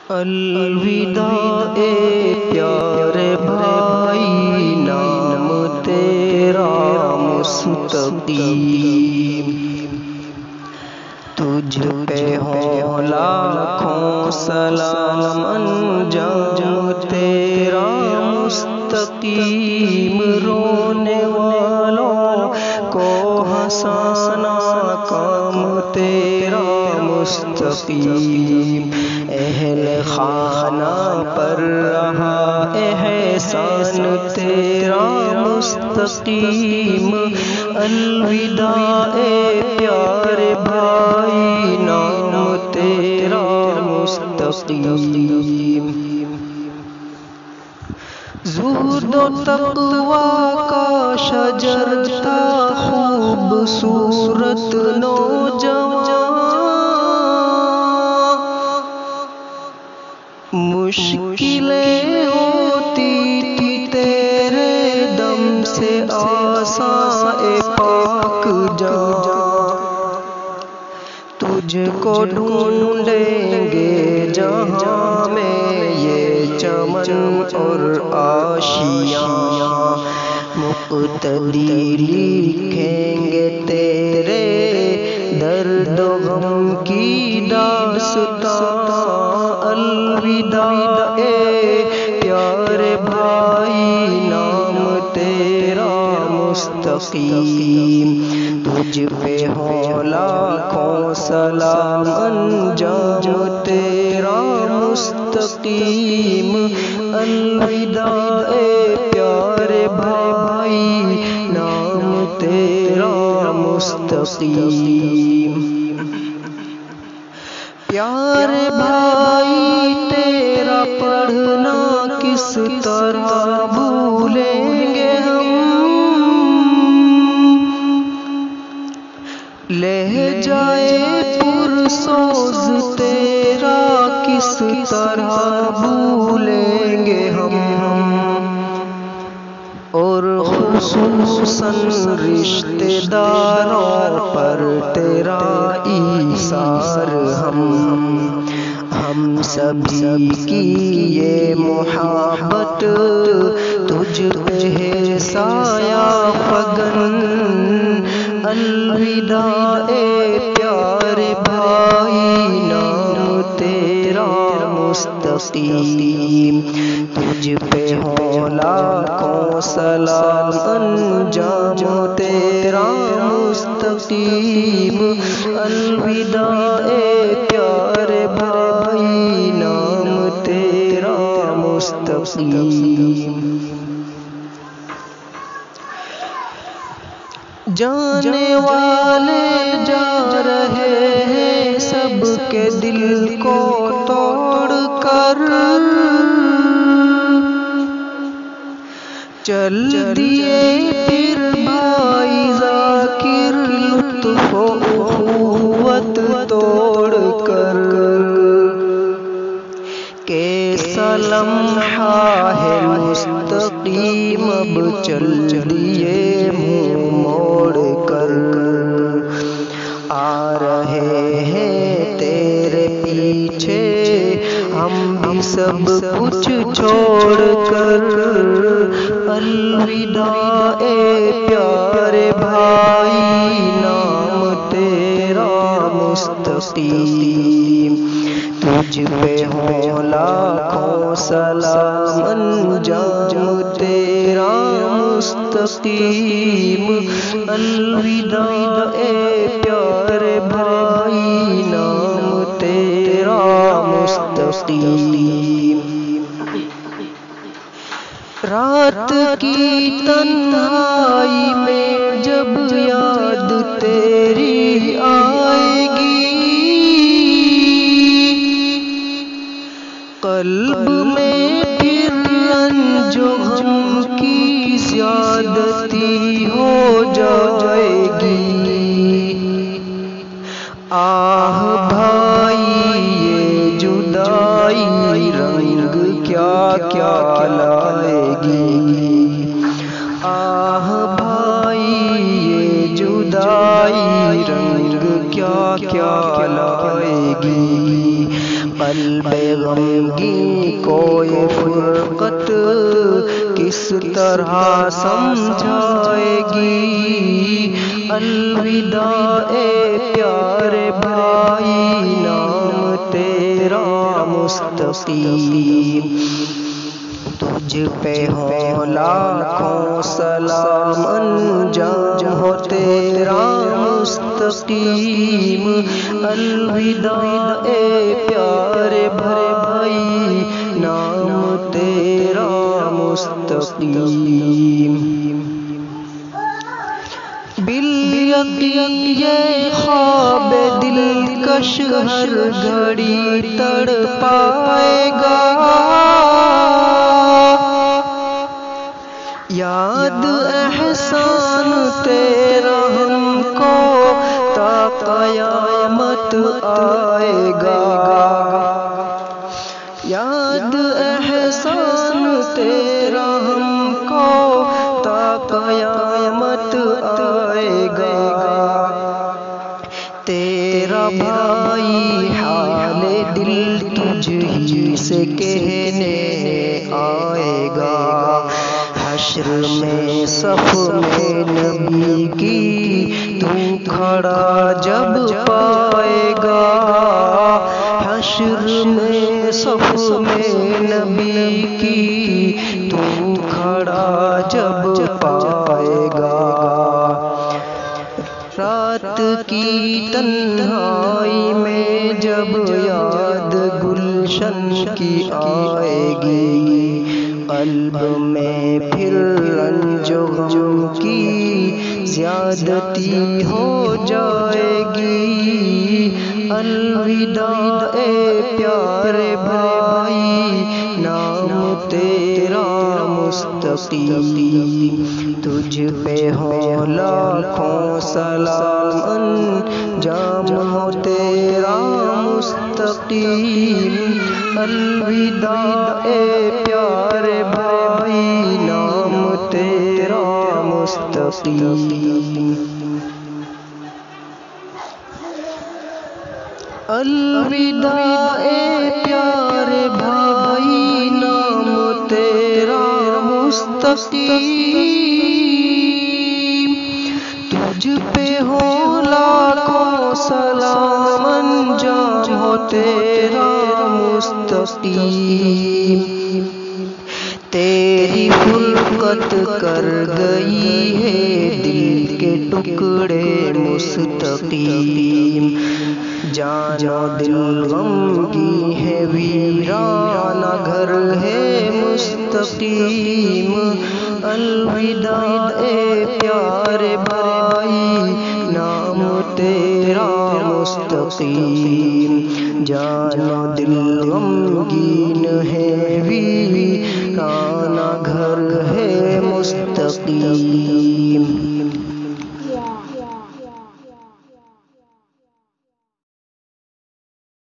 الوداع اے پیارے بھائی، نام تیرا مستقیم، تجھ پہ ہو لاکھوں سلام، انجام تیرا مستقیم، رونے والوں کو ہنسانا کام تیرا مستقیم، اہل خانہ پر رہا احسان تیرا مستقیم، الوداع اے پیارے بھائی، نام تیرا مستقیم، زہد و تقویٰ کا شجر تھا خوبصورت نوجوان، مشکلیں ہوتی تھی تیرے دم سے آسان اے پاک جان، تجھ کو ڈھونڈیں گے جہاں میں یہ چمن اور آشیاں، مقتدی لکھیں گے تیرے درد و غم کی داستان، الوداع اے پیارے بھائی، نام تیرا مستقیم، تجھ پہ ہو لاکھوں سلام، انجام تیرا مستقیم، الوداع اے پیارے بھائی، نام تیرا مستقیم، پیارے بھائی تیرا پڑھنا کس طرح بھولیں گے ہم، لہجائے پرسوز تیرا کس طرح بھولیں گے ہم، اور خصوصاً رشتہ داروں پر تیرا ایثار، ہم سبھی کی یہ محبت تجھ پہ ہے سایہ فگن، الوداع اے پیارے بھائی، نام تیرا مستقیم، تجھ پہ ہو لاکھوں سلام، انجام تیرا مستقیم، الوداع اے پیارے بھائی، نام تیرا مستقیم، جانے والے جا رہے ہیں سب کے دل کو توڑ کر، چل دیے پھر بھائی ذاکر لطف و اخوت توڑ کر، کیسا لمحہ ہے مستقیم اب چل دیے منہ موڑ کر، آ رہے ہیں تیرے پیچھے ہم بھی سب کچھ چھوڑ کر، الوداع اے پیارے بھائی، نام تیرا مستقیم، تجھ پہ ہو لاکھوں سلام، انجام تیرا مستقیم، الوداع اے پیارے بھائی، نام تیرا مستقیم، رات کی تنہائی میں جب یاد تیری آئے گی، قلب میں پھر رنج و غم کی زیادتی ہو جائے گی، آہ بھائی یہ جدائی رنگ کیا کیا لائے گی، آہ بھائی یہ جدائی رنگ کیا کیا لائے گی، قلب غمگین کو یہ فرقت کس طرح سمجھائے گی؟ الوداع اے پیارے بھائی، نام تیرا مستقیم، تجھ پہ ہو لاکھوں سلام، انجام ہو تیرا مستقیم۔ الوداع اے پیارے بھائی، نام تیرا مستقیم۔ بالیقین یہ خواب دلکش ہر گھڑی تڑپائے گا، یاد احسان تیرا ہم کو تا قیامت آئے گا، یاد احسان تیرا ہم کو تا قیامت آئے گا۔ تیرا بھائی حال دل تجھ ہی سے کہنے آئے گا، حشر میں صف میں نبی کی تو کھڑا جب پائے گا، حشر میں صف میں نبی کی تو کھڑا جب پائے گا۔ رات کی تنہائی میں جب یاد گلشن کی آئے گی، قلب میں پھر رنج و غم کی زیادتی ہو جائے گی۔ الوداع اے پیارے بھائی، نام تیرا مستقیم، تجھ پہ ہو لاکھوں سلام، انجام ہو تیرا مستقیم۔ الوداع اے پیارے بھائی، نام تیرا مستقیم۔ الوداع اے پیارے بھائی، نام تیرا مستقیم، تجھ پہ ہو لاکھوں سلام، انجام ہو تیرا مستقیم۔ تیری فرقت کر گئی ہے دل کے ٹکڑے مستقیم، جان و دل غمگین ہے ویرانہ گھر ہے مستقیم۔ الوداع اے پیارے بھائی، نام تیرا مستقیم، جان و دل غمگین ہے ویرانہ گھر ہے مستقیم۔